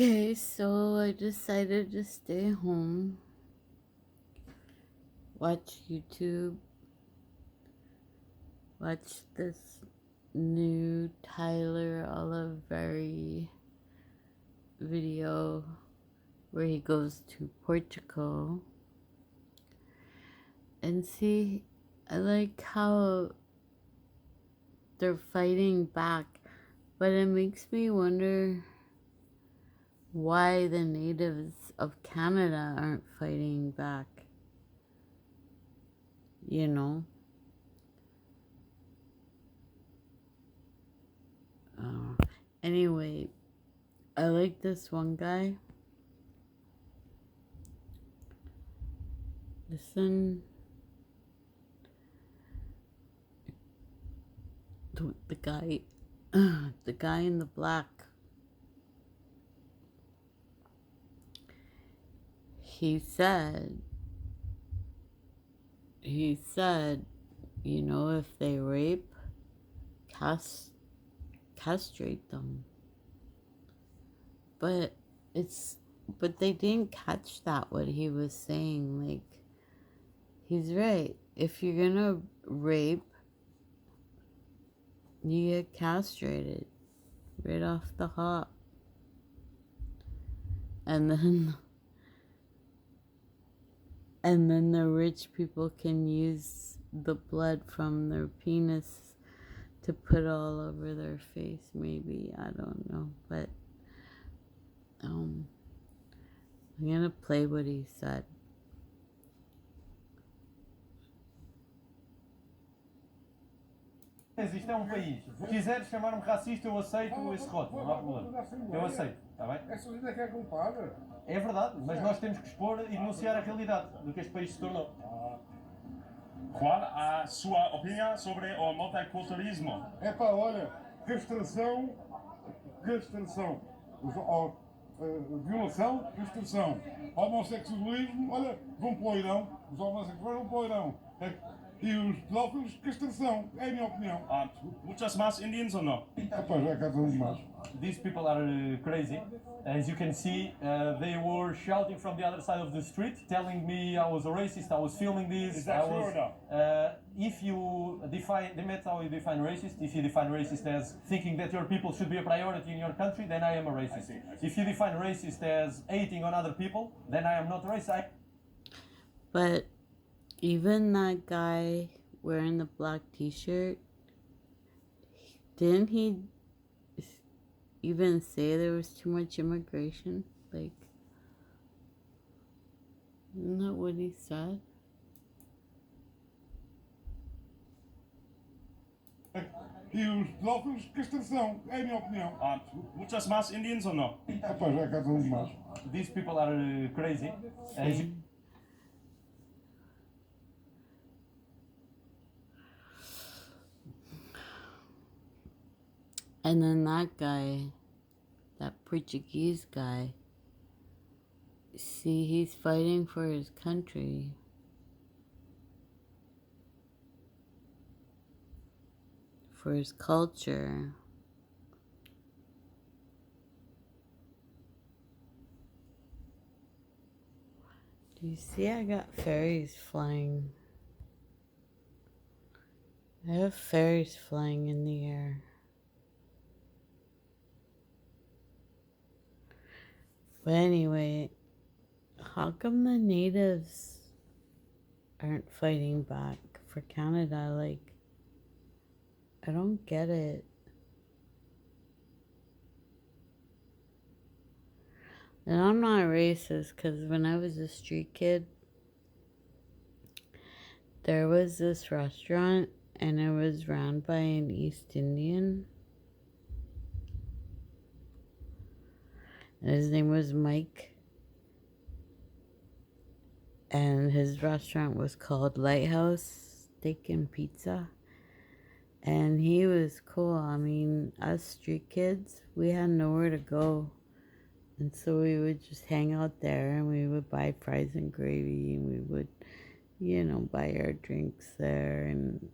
Okay, so I decided to stay home, watch YouTube, watch this new Tyler Oliveri video where he goes to Portugal. And see, I like how they're fighting back, but it makes me wonder why the natives of Canada aren't fighting back, you know? Uh, anyway, I like this one guy. Listen to the guy, the guy in the black. He said, he said, if they rape, castrate them. But but they didn't catch that, what he was saying. Like, he's right. If you're gonna rape, you get castrated right off the hop. And then the rich people can use the blood from their penis to put all over their face, maybe. I don't know. But I'm gonna play what he said. Isto é um país. Se quiseres chamar-me racista, eu aceito esse rótulo, não há problema. Eu aceito, está bem? Essa vida que é culpada. É verdade, mas nós temos que expor e denunciar a realidade do que este país se tornou. Qual a sua opinião sobre o multiculturalismo? É pá, olha, castração, violação, castração, homossexualismo, olha, vão para o Irão, os homossexuais vão para o Irão. E os pedófilos, castração, é a minha opinião. Muitas más Indians ou não? Rapaz, já cá estamos mais. These people are crazy. As you can see, they were shouting from the other side of the street, telling me I was a racist, I was filming this. Is that true or not? If you define, that's how you define racist. If you define racist as thinking that your people should be a priority in your country, then I am a racist. I see. If you define racist as hating on other people, then I am not racist. But even that guy wearing the black t-shirt, didn't he even say there was too much immigration? Like, isn't that what he said? E os pedófilos, castração, é a minha opinião. Muitas más Indians ou não? Rapaz, já cá estamos mais. These people are crazy. And then that guy, that Portuguese guy, see, he's fighting for his country. For his culture. Do you see I got fairies flying? I have fairies flying in the air. But anyway, how come the natives aren't fighting back for Canada? Like, I don't get it. And I'm not racist, because when I was a street kid, there was this restaurant and it was run by an East Indian. And his name was Mike. And his restaurant was called Lighthouse Steak and Pizza. And he was cool. I mean, us street kids, we had nowhere to go. And so we would just hang out there and we would buy fries and gravy and we would, buy our drinks there. And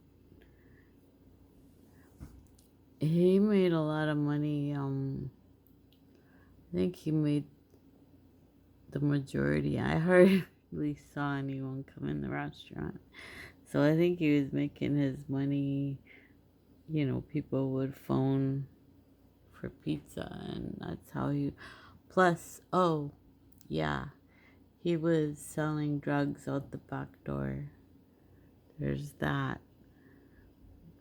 he made a lot of money. I think he made the majority. I hardly saw anyone come in the restaurant. So I think he was making his money. People would phone for pizza, and that's how he. Plus, oh, yeah, he was selling drugs out the back door. There's that.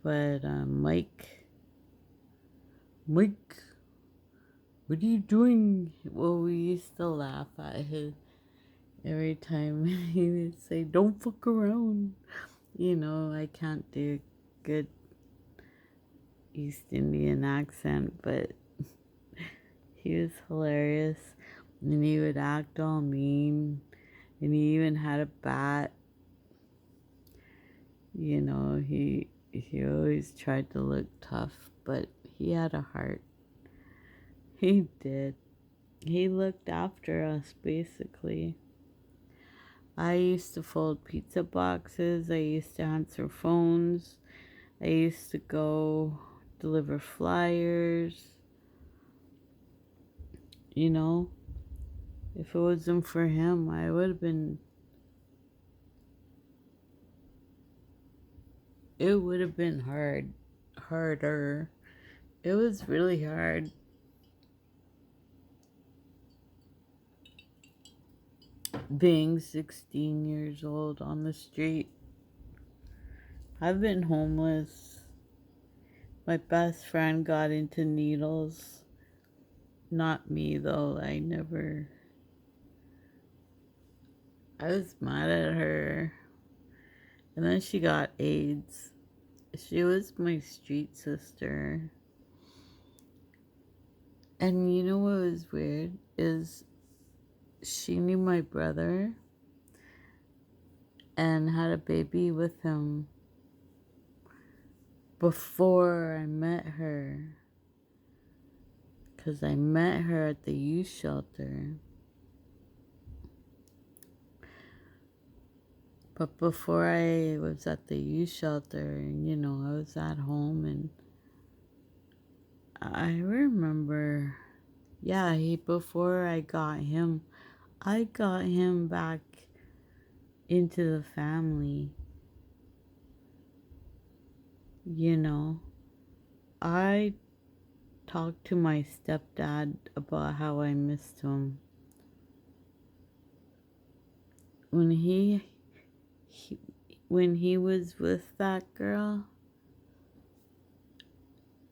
But Mike, what are you doing? Well, we used to laugh at his every time he would say, "Don't fuck around." I can't do a good East Indian accent, but he was hilarious. And he would act all mean. And he even had a bat. He always tried to look tough, but he had a heart. He did. He looked after us, basically. I used to fold pizza boxes. I used to answer phones. I used to go deliver flyers. If it wasn't for him, I would have been. It would have been harder. It was really hard. Being 16 years old on the street. I've been homeless. My best friend got into needles. Not me, though. I was mad at her. And then she got AIDS. She was my street sister. And you know what was weird? Is she knew my brother and had a baby with him before I met her. Because I met her at the youth shelter. But before I was at the youth shelter, I was at home, and I remember, before I got him back into the family. I talked to my stepdad about how I missed him. When he was with that girl,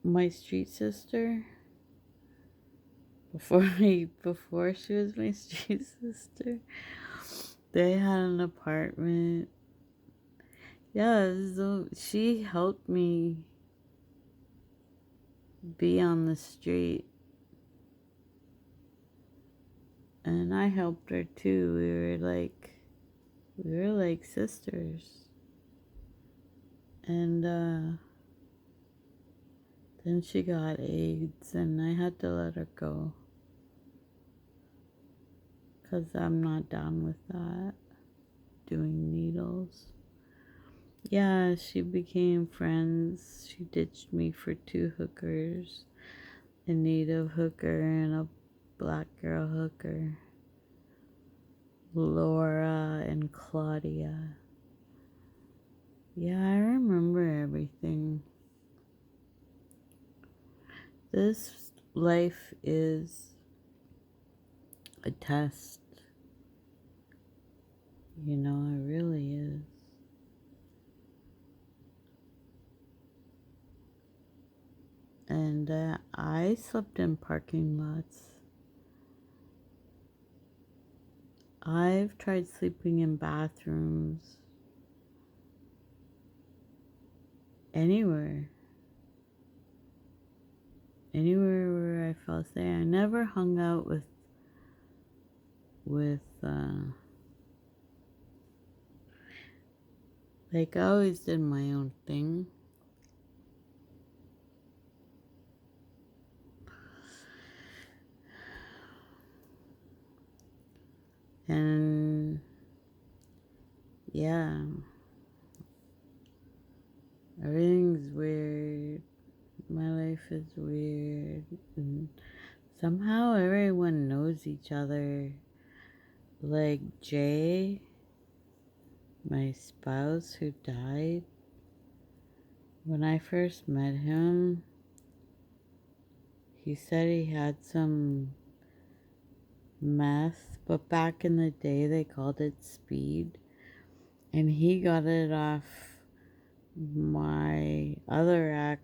my street sister, before she was my street sister, they had an apartment. Yeah, so she helped me be on the street. And I helped her too. We were like sisters. And then she got AIDS, and I had to let her go. 'Cause I'm not down with that. Doing needles. Yeah, she became friends. She ditched me for 2 hookers. A native hooker and a black girl hooker. Laura and Claudia. Yeah, I remember everything. This life is a test. It really is. And I slept in parking lots. I've tried sleeping in bathrooms. Anywhere where I felt safe. I never hung out with I always did my own thing. And yeah, everything's weird. My life is weird. And somehow everyone knows each other. Like Jay, my spouse who died, when I first met him, he said he had some meth, but back in the day they called it speed, and he got it off my other ex.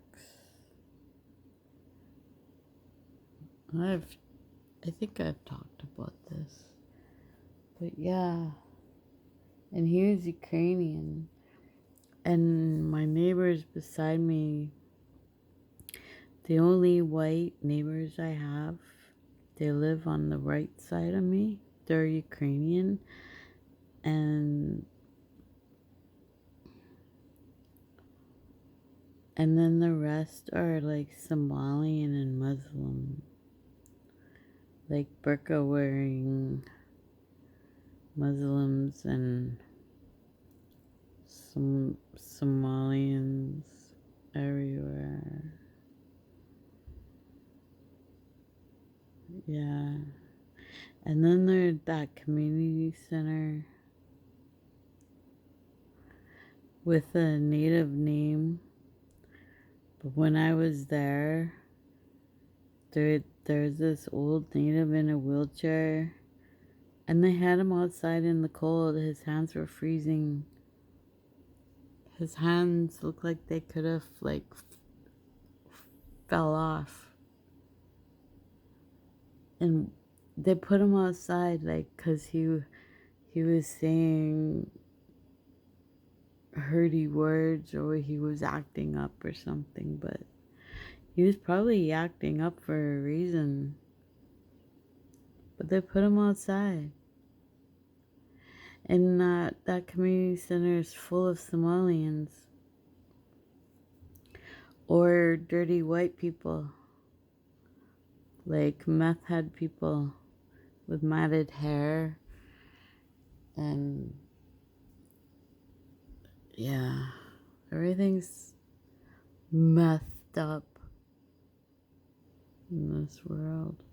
I think I've talked about this, but yeah, and he was Ukrainian, and my neighbors beside me, the only white neighbors I have, they live on the right side of me. They're Ukrainian, and then the rest are like Somalian and Muslim, like burqa wearing Muslims and some Somalians everywhere. Yeah. And then there's that community center with a native name. But when I was there's this old native in a wheelchair, and they had him outside in the cold. His hands were freezing. His hands looked like they could have fell off. And they put him outside, cause he was saying hurty words, or he was acting up or something, but he was probably acting up for a reason. But they put him outside. And that community center is full of Somalians. Or dirty white people. Like meth head people with matted hair. And yeah, everything's messed up in this world.